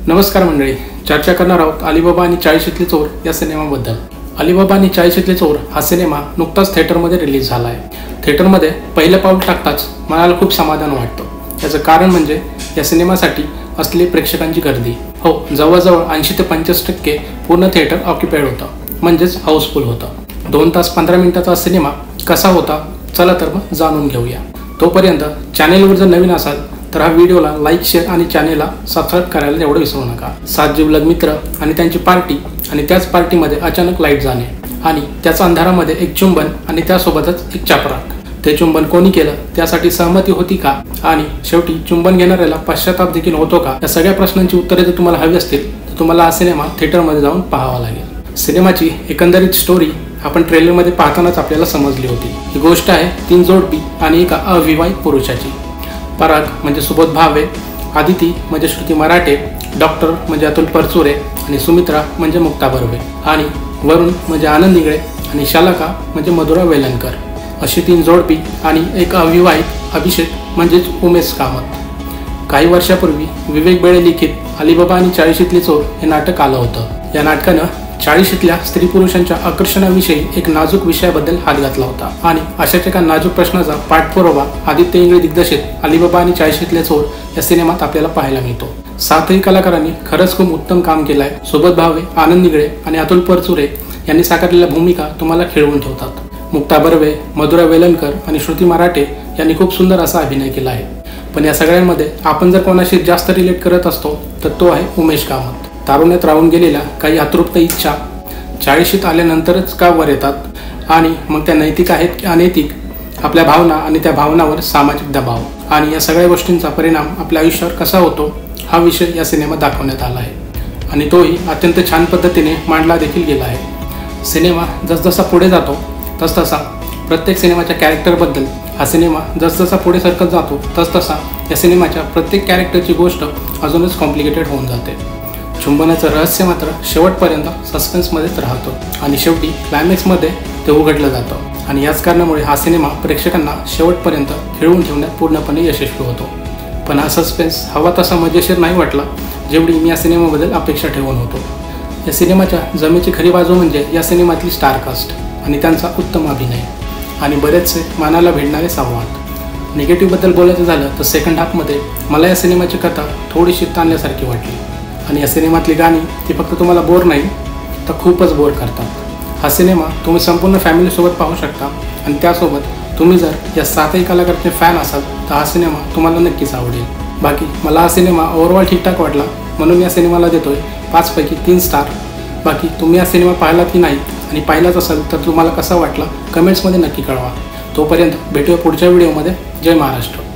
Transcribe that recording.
नमस्कार मंडळी, चर्चा करणार आहोत अलीबाबा आणि 40शीतले चोर या सिनेमाबद्दल। अलीबाबा आणि 40शीतले चोर हा सिनेमा नुकताच थिएटरमध्ये रिलीज झाला आहे। थिएटरमध्ये पहिलं पाऊल टाकताच मनाला खूप समाधान वाटतं। याचं कारण म्हणजे या सिनेमासाठी असलेली प्रेक्षकांची गर्दी। हो, जवळजवळ 80 ते 85% पूर्ण थिएटर ऑक्युपाईड होतं, म्हणजेच हाऊसफुल होतं। 2 तास 15 मिनिटाचा सिनेमा कसा होता, चला तर मग जाणून घेऊया। तोपर्यंत चॅनेलवर जर नवीन असाल तर हा व्हिडिओला लाईक, शेअर आणि चॅनेलला सबस्क्राईब करायला एवढं विसरू नका। 7 जिवलग मित्र आणि त्यांची पार्टी आणि त्याच पार्टीमध्ये अचानक लाईट जाणे आणि त्याच अंधारामध्ये एक चुंबन आणि त्यासोबतच एक चापराक। ते चुंबन कोणी केलं, त्यासाठी सहमती होती का आणि शेवटी चुंबन घेणाऱ्याला पश्चाताप देखील होतो का, या सगळ्या प्रश्नांची उत्तरे जर तुम्हाला हवी असतील तर तुम्हाला हा सिनेमा थिएटरमध्ये जाऊन पाहावा लागेल। सिनेमाची एकंदरीत स्टोरी आपण ट्रेलरमध्ये पाहतानाच आपल्याला समजली होती। ही गोष्ट आहे 3 जोडपी आणि एका अविवाहित पुरुषाची। पराग म्हणजे सुबोध भावे, आदिती म्हणजे श्रुती मराठे, डॉक्टर म्हणजे अतुल परचुरे आणि सुमित्रा म्हणजे मुक्ता बर्वे आणि वरुण म्हणजे आनंद इंगळे आणि शालका म्हणजे मधुरा वेलणकर, अशी 3 जोडपी आणि एक अविवाहित अभिषेक म्हणजेच उमेश कामत। काही वर्षापूर्वी विवेक बेळे लिखित अलीबाबा आणि 40शीतले चोर हे नाटक आलं होतं। या नाटकानं 40शीतल्या स्त्री पुरुषांच्या आकर्षणाविषयी एक नाजूक विषयाबद्दल हात घातला होता आणि अशाच एका नाजूक प्रश्नाचा पाठपुरावा आदित्य इंगळे दिग्दर्शित अलीबाबा आणि 40शीतले चोर या सिनेमात आपल्याला पाहायला मिळतो। 7ही कलाकारांनी खरंच खूप उत्तम काम केलं आहे। सुबोध भावे, आनंद इंगळे आणि अतुल परचुरे यांनी साकारलेल्या भूमिका तुम्हाला खिळवून ठेवतात। मुक्ता बर्वे, मधुरा वेलणकर आणि श्रुती मराठे यांनी खूप सुंदर असा अभिनय केला आहे। पण या सगळ्यांमध्ये आपण जर कोणाशी जास्त रिलेट करत असतो तर तो आहे उमेश कामत। तारुण्यात राहून गेलेल्या काही अतृप्त इच्छा 40शीत आल्यानंतरच का वर येतात आणि मग त्या नैतिक आहेत की अनैतिक, आपल्या भावना आणि त्या भावनावर सामाजिक दबाव आणि या सगळ्या गोष्टींचा परिणाम आपल्या आयुष्यावर कसा होतो, हा विषय या सिनेमात दाखवण्यात आला आहे आणि तोही अत्यंत छान पद्धतीने मांडला देखील गेला आहे। सिनेमा जसजसा पुढे जातो तसतसा प्रत्येक सिनेमाच्या कॅरेक्टरबद्दल हा सिनेमा जसजसा पुढे सरकत जातो तसतसा या सिनेमाच्या प्रत्येक कॅरेक्टरची गोष्ट अजूनच कॉम्प्लिकेटेड होऊन जाते। चुंबनाचं रहस्य मात्र शेवटपर्यंत सस्पेन्समध्येच राहतो आणि शेवटी क्लायमॅक्समध्ये ते उघडलं जातं आणि याच कारणामुळे हा सिनेमा प्रेक्षकांना शेवटपर्यंत खिळवून ठेवण्यात पूर्णपणे यशस्वी होतो। पण हा सस्पेन्स हवा तसा मजेशीर नाही वाटला जेवढी मी या सिनेमाबद्दल अपेक्षा ठेवून होतो। या सिनेमाच्या जमेची खरी बाजू म्हणजे या सिनेमातली स्टार कास्ट आणि त्यांचा उत्तम अभिनय आणि बरेचसे मनाला भिडणारे संवाद। निगेटिव्हबद्दल बोलायचं झालं तर सेकंड हाफमध्ये मला या सिनेमाची कथा थोडीशी ताणल्यासारखी वाटली आणि या सिनेमातली गाणी ती फक्त तुम्हाला बोर नाही तर खूपच बोर करतात। हा सिनेमा तुम्ही संपूर्ण फॅमिलीसोबत पाहू शकता आणि त्यासोबत तुम्ही जर या 7ही कलाकारांचे फॅन असाल तर हा सिनेमा तुम्हाला नक्कीच आवडेल। बाकी मला हा सिनेमा ओव्हरऑल ठीकठाक वाटला, म्हणून या सिनेमाला देतोय 5 पैकी 3 स्टार। बाकी तुम्ही हा सिनेमा पाहिला की नाही आणि पाहिलाच असेल तर तुम्हाला कसा वाटला कमेंट्समध्ये नक्की कळवा। तोपर्यंत भेटूया पुढच्या व्हिडिओमध्ये। जय महाराष्ट्र।